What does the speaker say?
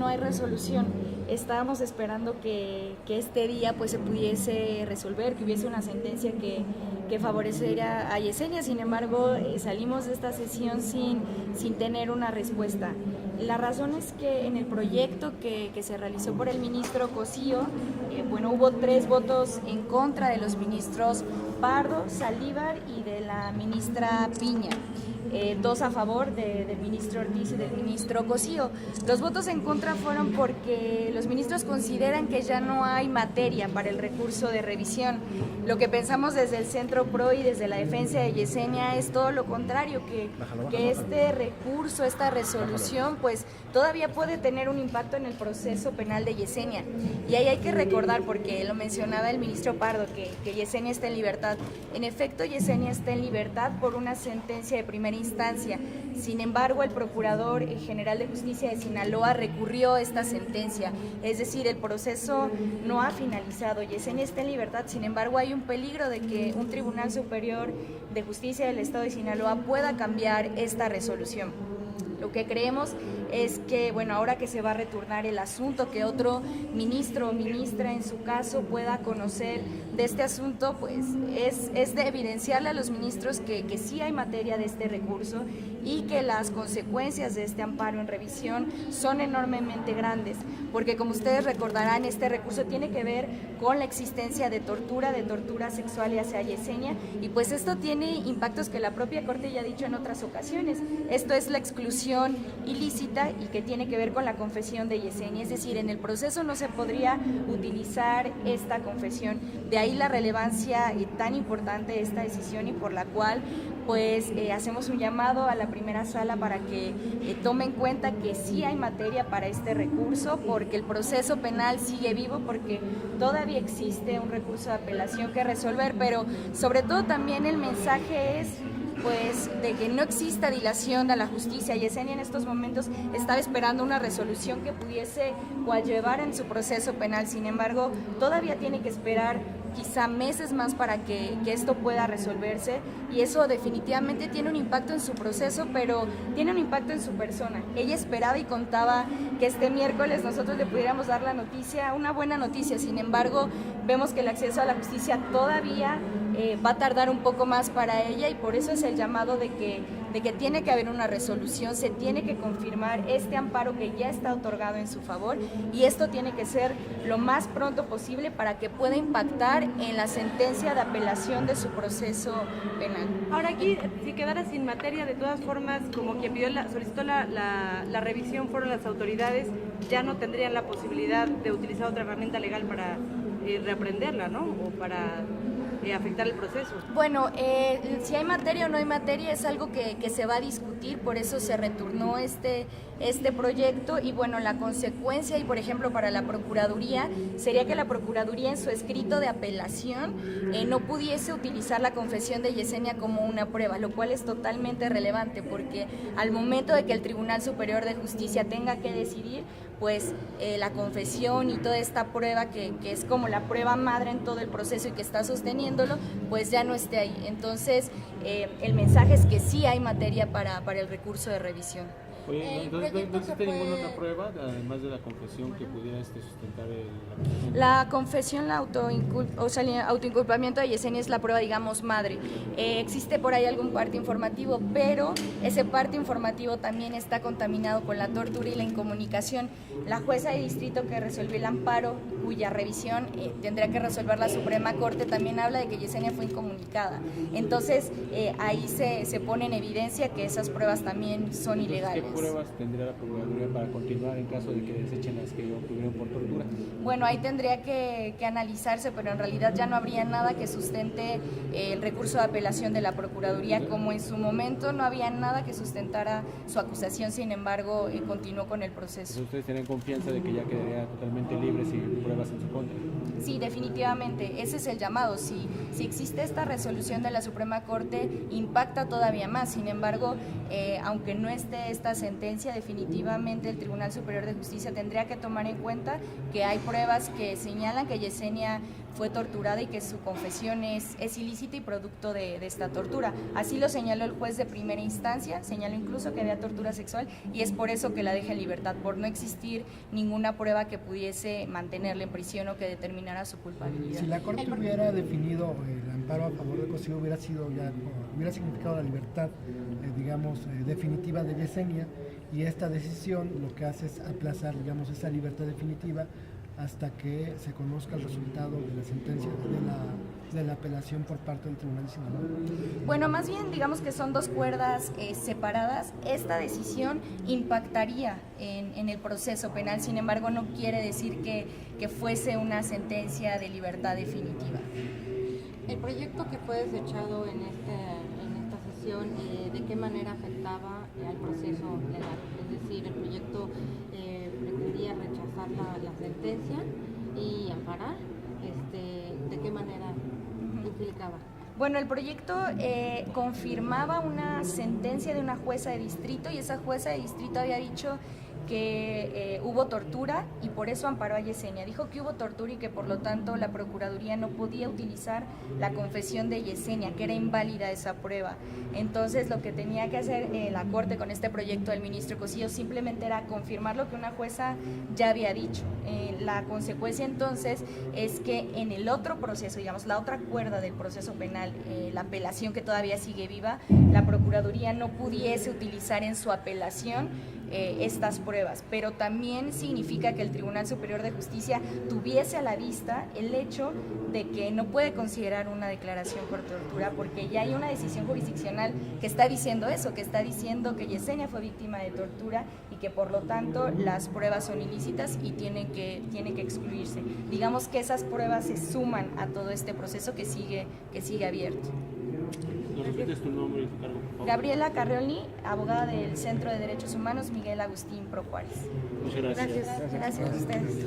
hay resolución. Estábamos esperando que este día pues se pudiese resolver, que hubiese una sentencia que favoreciera a Yesenia. Sin embargo, salimos de esta sesión sin tener una respuesta. La razón es que en el proyecto que se realizó por el ministro Cosío, hubo 3 votos en contra de los ministros Pardo, Saldívar y de la ministra Piña. 2 a favor del ministro Ortiz y del ministro Cosío. Los votos en contra fueron porque los ministros consideran que ya no hay materia para el recurso de revisión. Lo que pensamos desde el Centro PRO y desde la defensa de Yesenia es todo lo contrario, que este recurso, esta resolución, pues todavía puede tener un impacto en el proceso penal de Yesenia. Y ahí hay que recordar, porque lo mencionaba el ministro Pardo, que Yesenia está en libertad. En efecto, Yesenia está en libertad por una sentencia de primera instancia. Sin embargo, el Procurador General de Justicia de Sinaloa recurrió esta sentencia. Es decir, el proceso no ha finalizado. Yesenia está en libertad. Sin embargo, hay un peligro de que un Tribunal Superior de Justicia del Estado de Sinaloa pueda cambiar esta resolución. Lo que creemos es que, ahora que se va a retornar el asunto, que otro ministro o ministra en su caso pueda conocer de este asunto, pues es de evidenciarle a los ministros que sí hay materia de este recurso y que las consecuencias de este amparo en revisión son enormemente grandes, porque como ustedes recordarán, este recurso tiene que ver con la existencia de tortura sexual hacia Yesenia, y pues esto tiene impactos que la propia Corte ya ha dicho en otras ocasiones. Esto es la exclusión ilícita y que tiene que ver con la confesión de Yesenia, es decir, en el proceso no se podría utilizar esta confesión. De ahí la relevancia tan importante de esta decisión, y por la cual hacemos un llamado a la primera sala para que tome en cuenta que sí hay materia para este recurso, porque el proceso penal sigue vivo, porque todavía existe un recurso de apelación que resolver, pero sobre todo también el mensaje es de que no exista dilación de la justicia. Yesenia en estos momentos estaba esperando una resolución que pudiese coadyuvar en su proceso penal. Sin embargo, todavía tiene que esperar quizá meses más para que esto pueda resolverse, y eso definitivamente tiene un impacto en su proceso, pero tiene un impacto en su persona. Ella esperaba y contaba que este miércoles nosotros le pudiéramos dar la noticia, una buena noticia. Sin embargo, vemos que el acceso a la justicia todavía va a tardar un poco más para ella, y por eso es el llamado de que tiene que haber una resolución, se tiene que confirmar este amparo que ya está otorgado en su favor, y esto tiene que ser lo más pronto posible para que pueda impactar en la sentencia de apelación de su proceso penal. Ahora aquí, si quedara sin materia, de todas formas, como quien solicitó la revisión fueron las autoridades, ya no tendrían la posibilidad de utilizar otra herramienta legal para reaprenderla, ¿no? O para afectar el proceso. Si hay materia o no hay materia es algo que se va a discutir, por eso se retornó este proyecto, y la consecuencia, y por ejemplo para la Procuraduría, sería que la Procuraduría en su escrito de apelación no pudiese utilizar la confesión de Yesenia como una prueba, lo cual es totalmente relevante, porque al momento de que el Tribunal Superior de Justicia tenga que decidir, la confesión y toda esta prueba que es como la prueba madre en todo el proceso y que está sosteniéndolo, ya no esté ahí. Entonces, el mensaje es que sí hay materia para el recurso de revisión. Oye, entonces no existe ninguna otra prueba, además de la confesión, que pudiera sustentar la confesión, el autoinculpamiento de Yesenia es la prueba, digamos, madre. Existe por ahí algún parte informativo, pero ese parte informativo también está contaminado con la tortura y la incomunicación. La jueza de distrito que resolvió el amparo, cuya revisión tendría que resolver la Suprema Corte, también habla de que Yesenia fue incomunicada. Entonces, ahí se pone en evidencia que esas pruebas también son ilegales. ¿Qué pruebas tendría la Procuraduría para continuar en caso de que desechen las que obtuvieron por tortura? Ahí tendría que analizarse, pero en realidad ya no habría nada que sustente el recurso de apelación de la Procuraduría, como en su momento no había nada que sustentara su acusación. Sin embargo, continuó con el proceso. Entonces, ¿ustedes tienen confianza de que ya quedaría totalmente libre sin pruebas en su contra? Sí, definitivamente, ese es el llamado. Si existe esta resolución de la Suprema Corte, impacta todavía más. Sin embargo, aunque no esté esta sentencia, definitivamente el Tribunal Superior de Justicia tendría que tomar en cuenta que hay pruebas que señalan que Yesenia fue torturada y que su confesión es ilícita y producto de esta tortura. Así lo señaló el juez de primera instancia, señaló incluso que había tortura sexual y es por eso que la deja en libertad, por no existir ninguna prueba que pudiese mantenerla en prisión o que determinara su culpabilidad. Si la Corte hubiera definido el amparo a favor del Cosío, hubiera significado la libertad, definitiva de Yesenia, y esta decisión lo que hace es aplazar, esa libertad definitiva hasta que se conozca el resultado de la sentencia de la apelación por parte del Tribunal de Sinaloa. Bueno, más bien digamos que son dos cuerdas separadas. Esta decisión impactaría en el proceso penal, sin embargo no quiere decir que fuese una sentencia de libertad definitiva. El proyecto que fue desechado en esta sesión, ¿de qué manera afectaba al proceso legal? Es decir, el proyecto pretendía rechazar la sentencia y amparar, ¿de qué manera implicaba? Bueno, el proyecto confirmaba una sentencia de una jueza de distrito y esa jueza de distrito había dicho que hubo tortura y por eso amparó a Yesenia. Dijo que hubo tortura y que por lo tanto la Procuraduría no podía utilizar la confesión de Yesenia, que era inválida esa prueba. Entonces lo que tenía que hacer la Corte con este proyecto del ministro Cosío simplemente era confirmar lo que una jueza ya había dicho. La consecuencia entonces es que en el otro proceso, la otra cuerda del proceso penal, la apelación que todavía sigue viva, la Procuraduría no pudiese utilizar en su apelación estas pruebas, pero también significa que el Tribunal Superior de Justicia tuviese a la vista el hecho de que no puede considerar una declaración por tortura porque ya hay una decisión jurisdiccional que está diciendo eso, que está diciendo que Yesenia fue víctima de tortura y que por lo tanto las pruebas son ilícitas y tienen que excluirse. Digamos que esas pruebas se suman a todo este proceso que sigue abierto. ¿Nos repites tu nombre y tu cargo, por favor? Gabriela Carrioli, abogada del Centro de Derechos Humanos Miguel Agustín Pro Juárez. Muchas gracias. Gracias a ustedes.